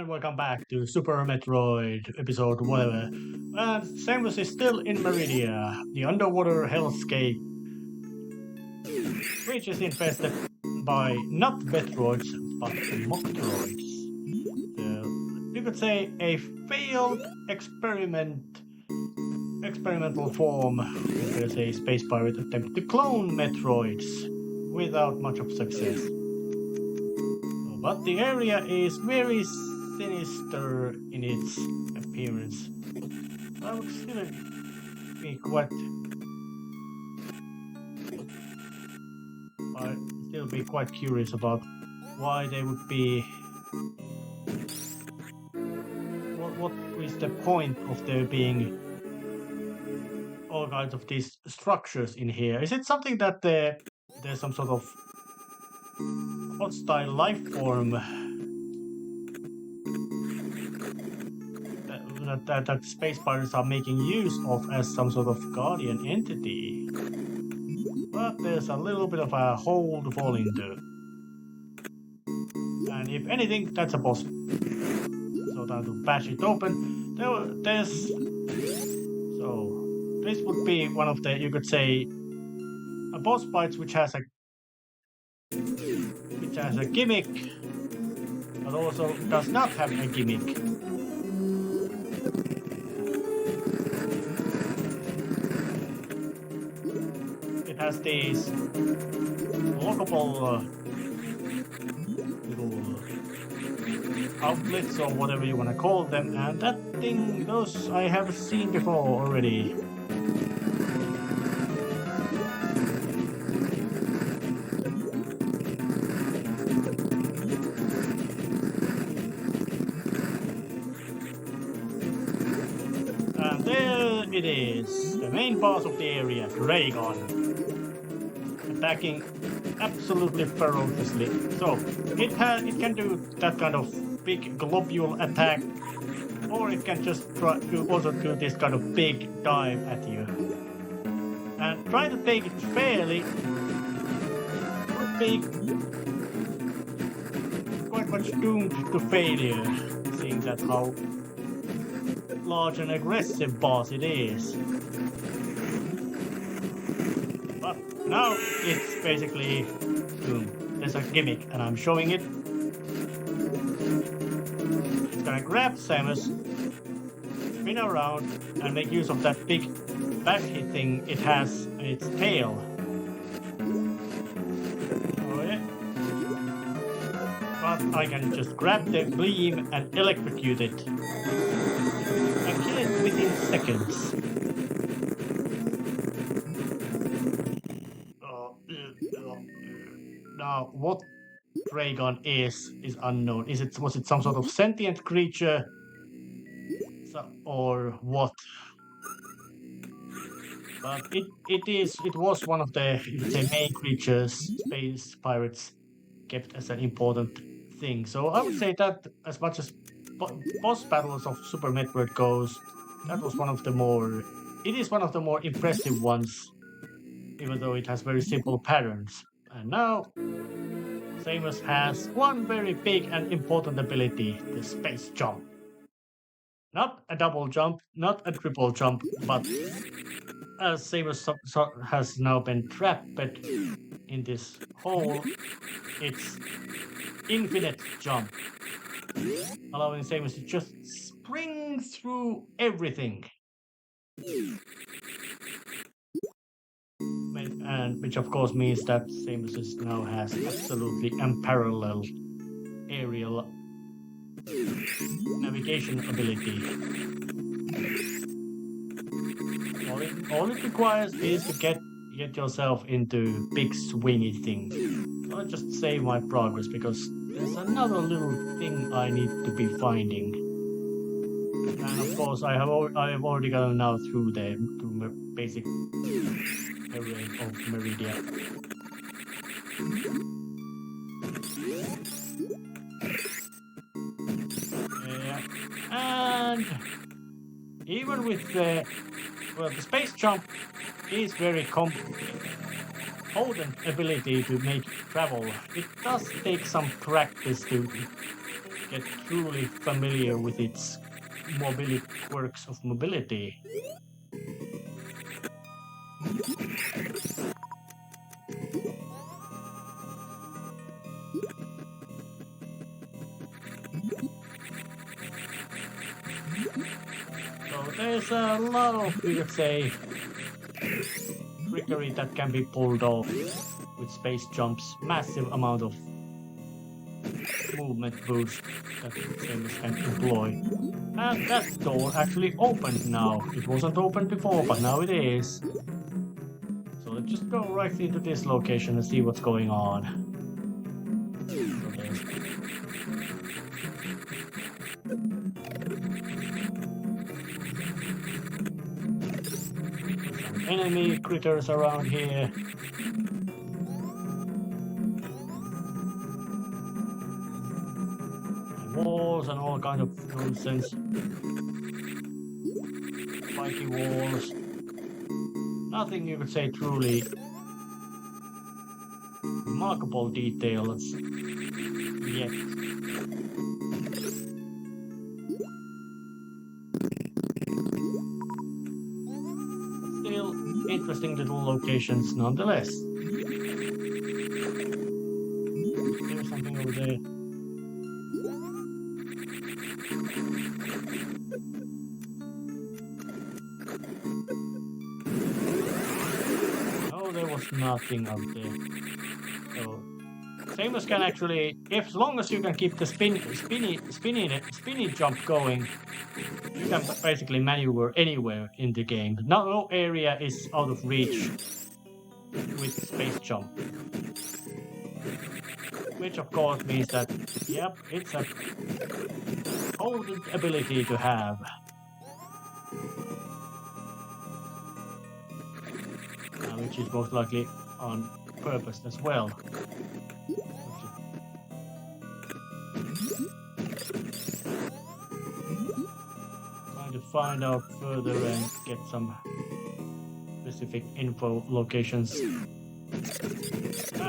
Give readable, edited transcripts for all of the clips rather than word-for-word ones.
And welcome back to Super Metroid episode whatever. And Samus is still in Meridia, the underwater hellscape, which is infested by not Metroids but Moctroids. You could say a failed experimental form, there's a space pirate attempt to clone Metroids without much of success. But the area is very sinister in its appearance. I would still be quite curious about why they would be. What is the point of there being all kinds of these structures in here? Is it something that there's some sort of hostile life form that space pirates are making use of as some sort of guardian entity? But there's a little bit of a hole to fall into. And if anything, that's a boss. So time to bash it open. This would be one of the, you could say, a boss fight which has a gimmick, but also does not have a gimmick. It has these lockable little outlets or whatever you want to call them, and those I have seen before already. It is the main boss of the area, Dragon, attacking absolutely ferociously. So it can do that kind of big globule attack, or it can just also do this kind of big dive at you. And try to take it fairly would be quite much doomed to failure, seeing that how large and aggressive boss it is. But now it's basically doomed. There's a gimmick and I'm showing it. It's gonna grab Samus, spin around and make use of that big back hit thing it has in its tail. Oh yeah. But I can just grab the beam and electrocute it. Within seconds. Now, what Dragon is unknown. Was it some sort of sentient creature, or what? But it was one of the, you could say, main creatures space pirates kept as an important thing. So I would say that as much as boss battles of Super Metroid goes, that was one of the more impressive ones, even though it has very simple patterns. And now, Samus has one very big and important ability, the space jump. Not a double jump, not a triple jump, but as Samus has now been trapped in this hole, it's infinite jump, allowing Samus to just spring through everything. And which of course means that Samus now has absolutely unparalleled aerial navigation ability. All it requires is to get yourself into big swingy things. I'll just save my progress because there's another little thing I need to be finding. And of course, I have already gone now through the basic area of Meridia. And even with the space jump is very potent ability to make travel. It does take some practice to get truly familiar with its quirks of mobility. So there's a lot of, you could say, trickery that can be pulled off with space jumps, massive amount of movement boost that Samus can employ. And that door actually opened now. It wasn't open before, but now it is. So let's just go right into this location and see what's going on. So there's some enemy critters around here. Walls and all kind of nonsense. Spiky walls. Nothing you could say truly remarkable details yet. Still interesting little locations nonetheless. There's something over there. There was nothing up there. So Samus can actually, if as long as you can keep the spinny jump going, you can basically maneuver anywhere in the game. No area is out of reach with space jump. Which of course means that, yep, it's a potent ability to have. Which is most likely on purpose as well. Trying to find out further and get some specific info locations. And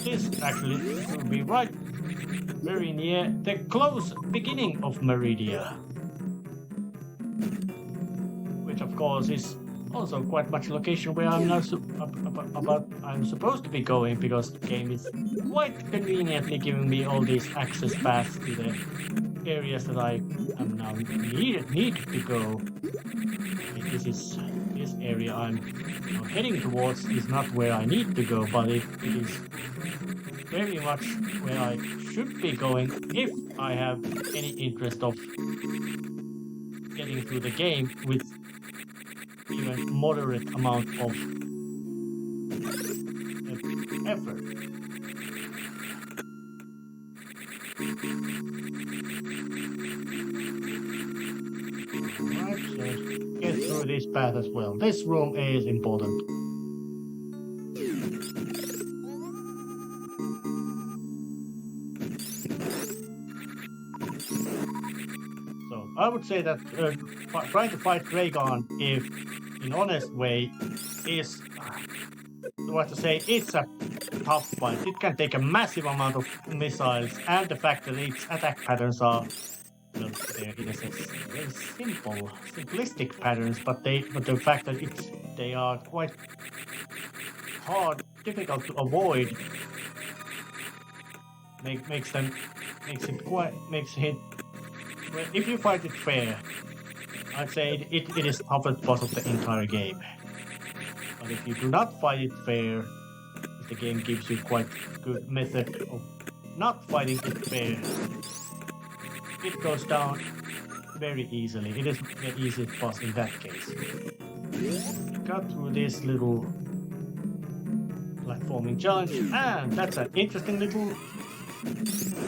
this actually will be right very near the close beginning of Meridia. Which of course is also quite much location where I'm now I'm supposed to be going, because the game is quite conveniently giving me all these access paths to the areas that I am now need to go. This area I'm heading towards is not where I need to go, but it is very much where I should be going if I have any interest of getting through the game with even moderate amount of effort. Right, so get through this path as well. This room is important. So I would say that trying to fight Dragon, if in honest way, is what to say, it's a tough fight. It can take a massive amount of missiles, and the fact that its attack patterns are, well, they're in a sense very simplistic patterns, but the fact that they are quite hard, difficult to avoid, makes it. Well, if you fight it fair, I'd say it is the toughest boss of the entire game. But if you do not fight it fair, the game gives you quite good method of not fighting it fair. It goes down very easily. It is the easiest boss in that case. Got through this little platforming challenge, and that's an interesting little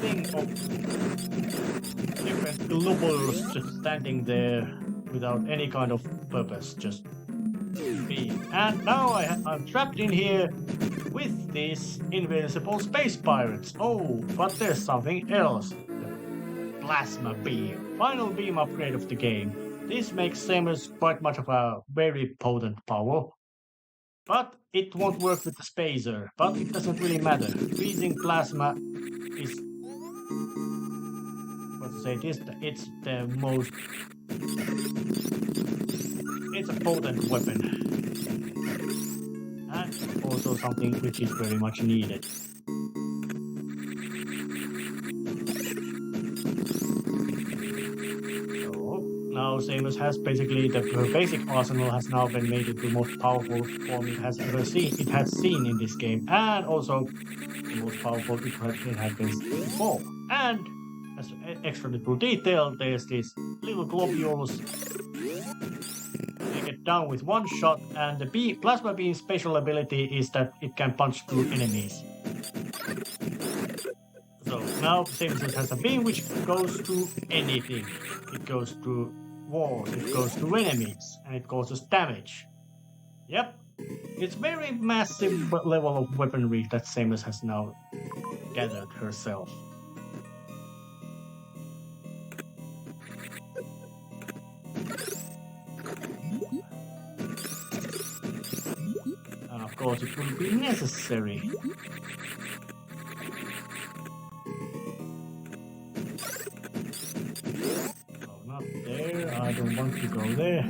thing of different globals just standing there without any kind of purpose, just being. And now I'm trapped in here with these invincible space pirates. Oh, but there's something else. The plasma beam. Final beam upgrade of the game. This makes Samus quite much of a very potent power. But it won't work with the spacer. But it doesn't really matter. Freezing plasma is, what to say this, it's the most... It's a potent weapon. And also something which is very much needed. Now Samus has basically her basic arsenal has now been made into the most powerful form it has ever seen. It has seen in this game, and also the most powerful it had been before. And as extra little detail, there's these little globules. They get down with one shot, and the plasma beam's special ability is that it can punch through enemies. So now Samus has a beam which goes through anything. It goes through walls, it goes through enemies, and it causes damage. Yep, it's very massive level of weaponry that Samus has now gathered herself. And of course it will be necessary. I don't want to go there.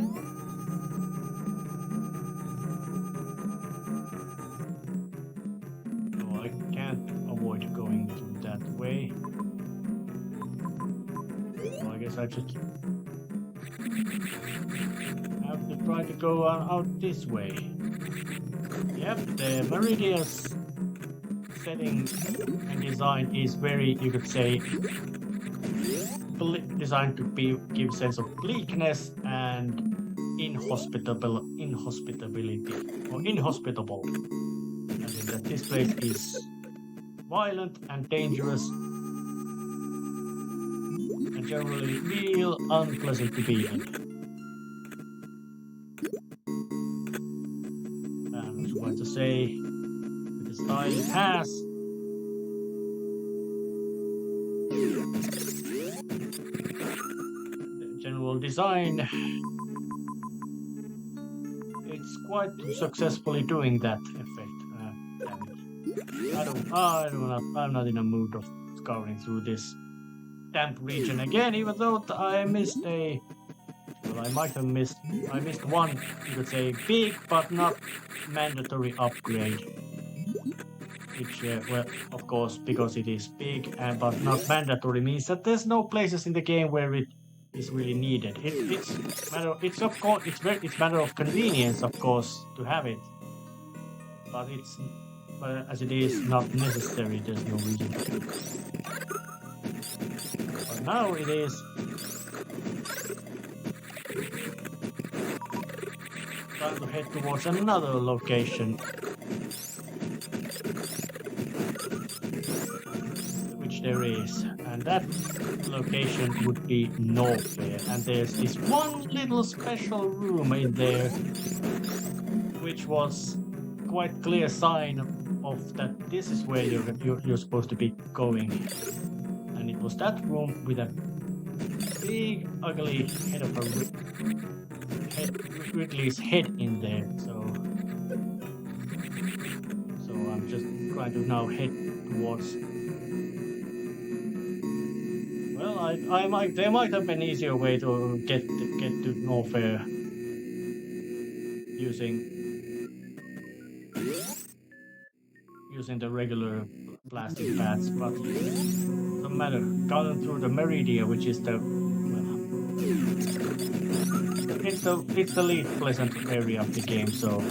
No, I can't avoid going through that way. So I guess I just have to try to go out this way. Yep, the Meridian's setting and design is very, you could say, designed to give sense of bleakness and inhospitability, or inhospitable. And that this place is violent and dangerous and generally real unpleasant to be in. And I was going to say, with the style it has, design, it's quite successfully doing that effect. I'm not in a mood of scouring through this damp region again, even though I missed I missed one, you could say, big but not mandatory upgrade. Which, well, of course, because it is big but not mandatory, means that there's no places in the game where it is really needed. It's matter of convenience, of course, to have it, but as it is not necessary. There's no reason to. But now it is. Time to head towards another location, which there is. And that location would be nowhere. And there's this one little special room in there, which was quite clear sign of that this is where you're supposed to be going. And it was that room with a big ugly head of Ridley's head in there. So I'm just trying to now head towards. There might have been an easier way to get to Norfair using the regular plastic paths, but no matter. Going through the Meridia, which is it's the least pleasant area of the game, so.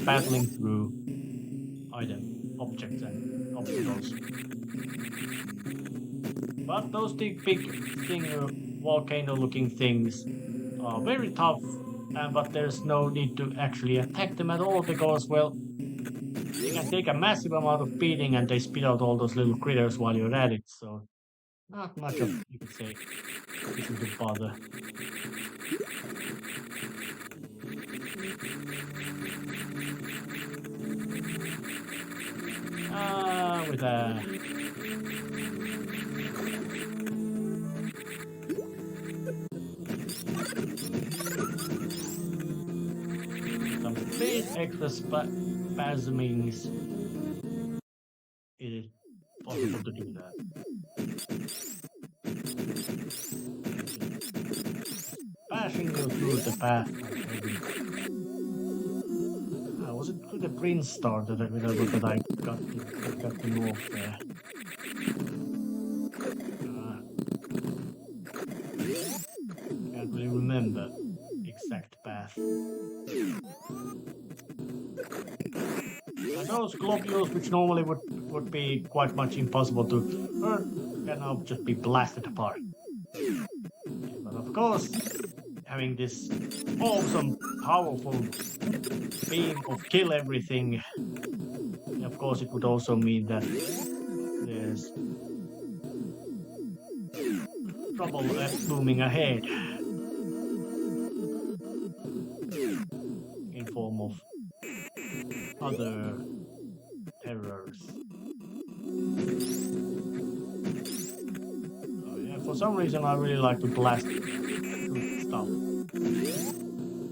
Battling through objects and obstacles. But those big volcano-looking things are very tough, but there's no need to actually attack them at all because, well, They can take a massive amount of beating and they spit out all those little critters while you're at it, so not much of, you could say, reason to bother. With some big extra spasmings, it is possible to do that. Bashing you through the path. Was it through the Prince Star that I got the north there? Can't really remember the exact path. And those globules, which normally would be quite much impossible to hurt, can now just be blasted apart. But of course, having this awesome, powerful beam of kill everything, of course it would also mean that there's trouble looming ahead in form of other terrors. Oh yeah, for some reason I really like to blast through stuff,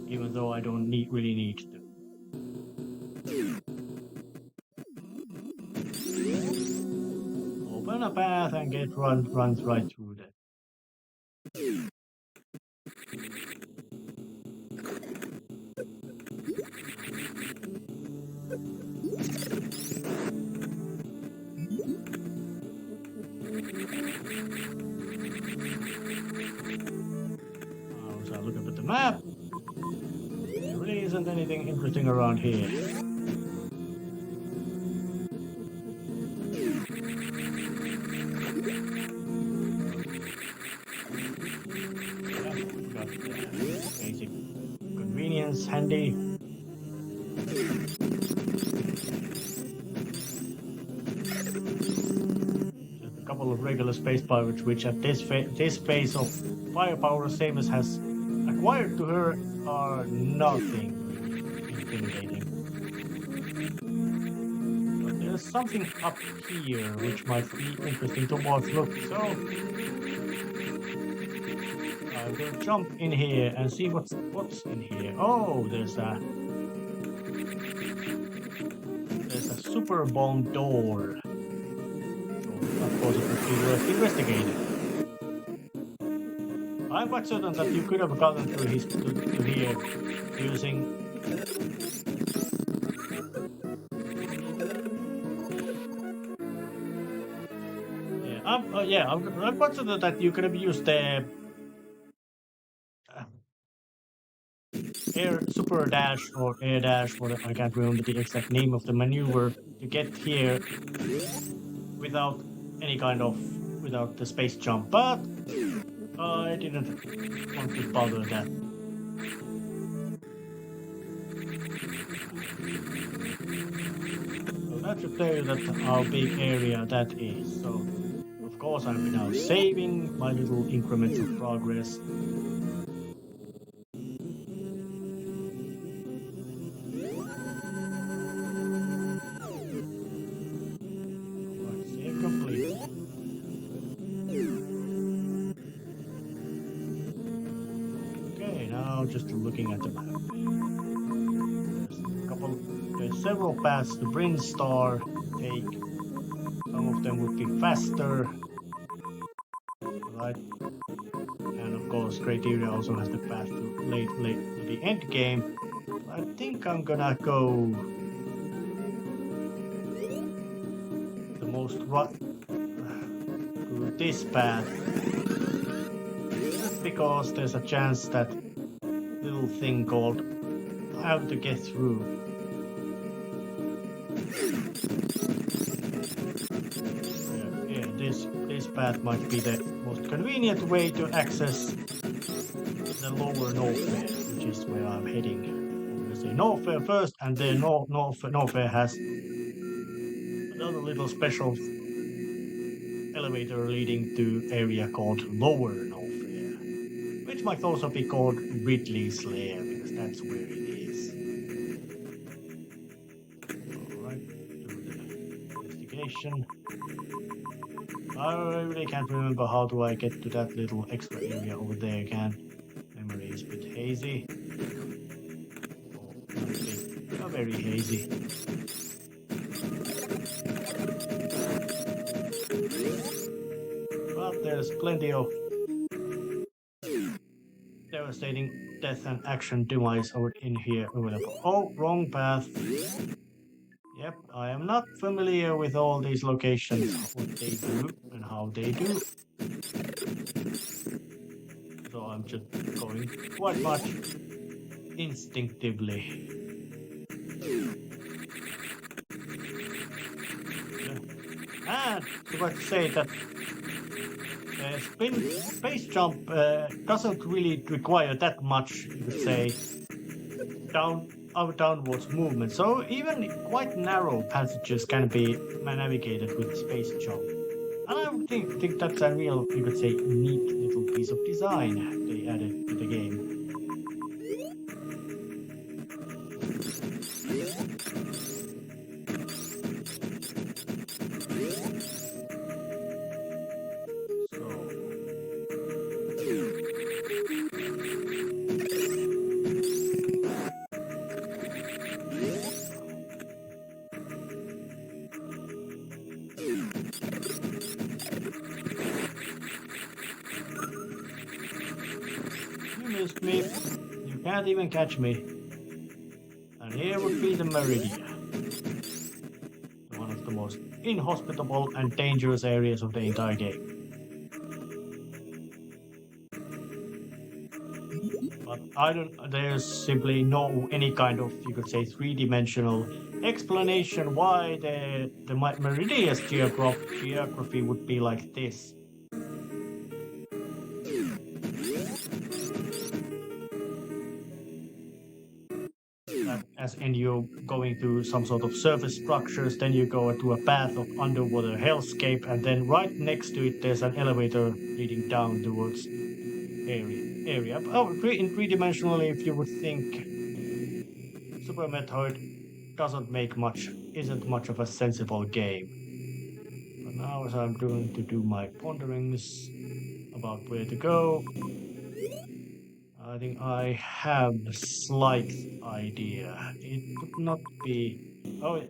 even though I don't really need to. Open a path and runs right through that. So I look up at the map. There really isn't anything interesting around here. Got basic convenience handy. Just a couple of regular space pirates, which at this phase of firepower Samus has acquired to her, are nothing intimidating. But there's something up here which might be interesting to watch. Look, so I will jump in here and see what's in here. Oh, there's a super bomb door. So of course it would be worth investigating. I'm quite certain that you could have gotten to here using I'm quite certain that you could have used the super dash or air dash, or I can't remember the exact name of the maneuver, to get here without the space jump, but I didn't want to bother that. So that should tell you that how big area that is. So of course I'm now saving my little increments of progress. Save complete. Okay, now just looking at the map. There's several paths to Prince Star to take. Some of them would be faster. Right? And of course, Great Area also has the path to late to the end game. I think I'm gonna go the most to this path, just because there's a chance that little thing called how to get through. Yeah, this path might be the most convenient way to access the lower Norfair, which is where I'm heading. I'm gonna say Norfair first, and then Norfair has another little special elevator leading to area called Lower Norfair, which might also be called Ridley's Lair because that's where it is. Alright, do the investigation. I really can't remember how do I get to that little extra area over there again. Memory is a bit hazy. Oh, not big, not very hazy. But there's plenty of devastating death and action demise over in here available. Oh, wrong path. Yep, I am not familiar with all these locations, what they do and how they do. So I'm just going quite much instinctively. And forgot to say that space jump doesn't really require that much, you could say, downwards movement. So even quite narrow passages can be navigated with space jump. And I would think that's a real, you could say, neat little piece of design they added to the game. Missed me. You can't even catch me. And here would be the Meridian. One of the most inhospitable and dangerous areas of the entire game. But there's simply no any kind of, you could say, three-dimensional explanation why the Meridian's geography would be like this. As in you going through some sort of surface structures, then you go to a path of underwater hellscape, and then right next to it there's an elevator leading down towards area. Oh, in three-dimensionally, if you would think Super Metroid isn't much of a sensible game. But now as I'm going to do my ponderings about where to go, I think I have a slight idea. It could not be... Oh, if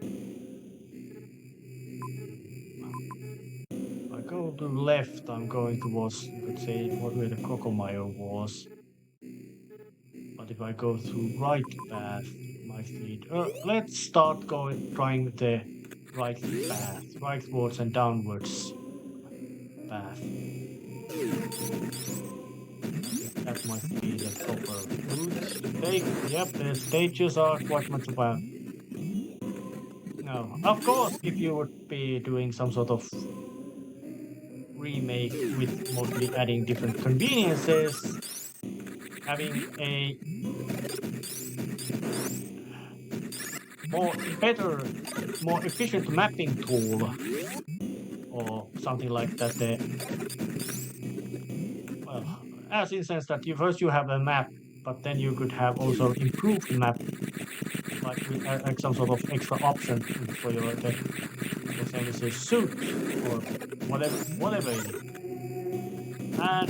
I go to the left, I'm going towards, you could say, where the crocodile was. But if I go through right path, it might lead... let's start trying the right path. Rightwards and downwards path. That might be the proper route. Yep, the stages are quite much about. No, of course, if you would be doing some sort of remake with mostly adding different conveniences, having a better, more efficient mapping tool or something like that. Well, as in the sense that first you have a map, but then you could have also improved map, like some sort of extra option for your suit or whatever it is. And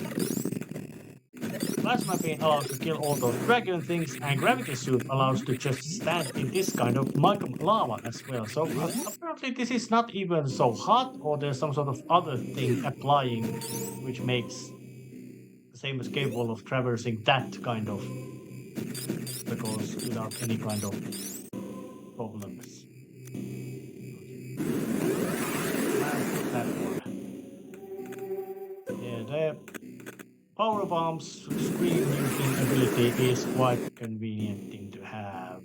plasma being allows to kill all those dragon things, and gravity suit allows to just stand in this kind of lava as well. So apparently this is not even so hot, or there's some sort of other thing applying which makes the same as capable of traversing that kind of obstacles without any kind of problems. That one. Yeah, the power bomb's screen using ability is quite a convenient thing to have.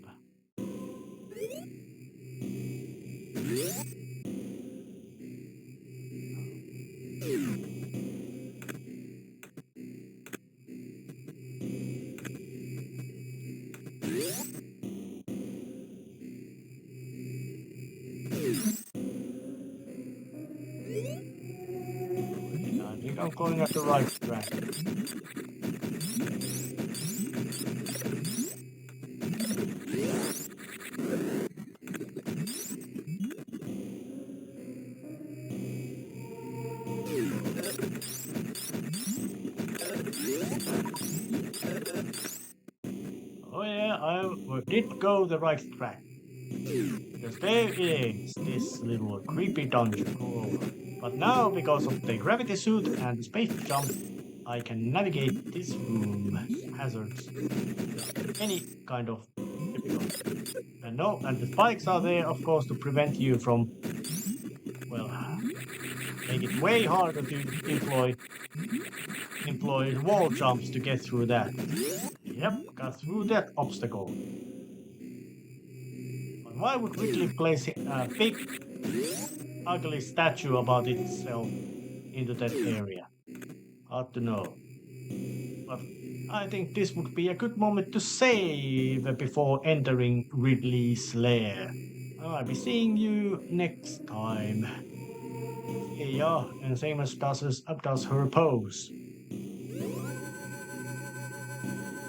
going at the right track. Oh yeah, I did go the right track. Because there is this little creepy dungeon crawler. But now, because of the gravity suit and the space jump, I can navigate this room hazards any kind of difficulty. And no, and the spikes are there, of course, to prevent you from, well, make it way harder to employ wall jumps to get through that. Yep, got through that obstacle. But why would Ridley place a big, ugly statue about itself into that area? Hard to know. But I think this would be a good moment to save before entering Ridley's lair. I'll be seeing you next time. See ya, and same as does her pose.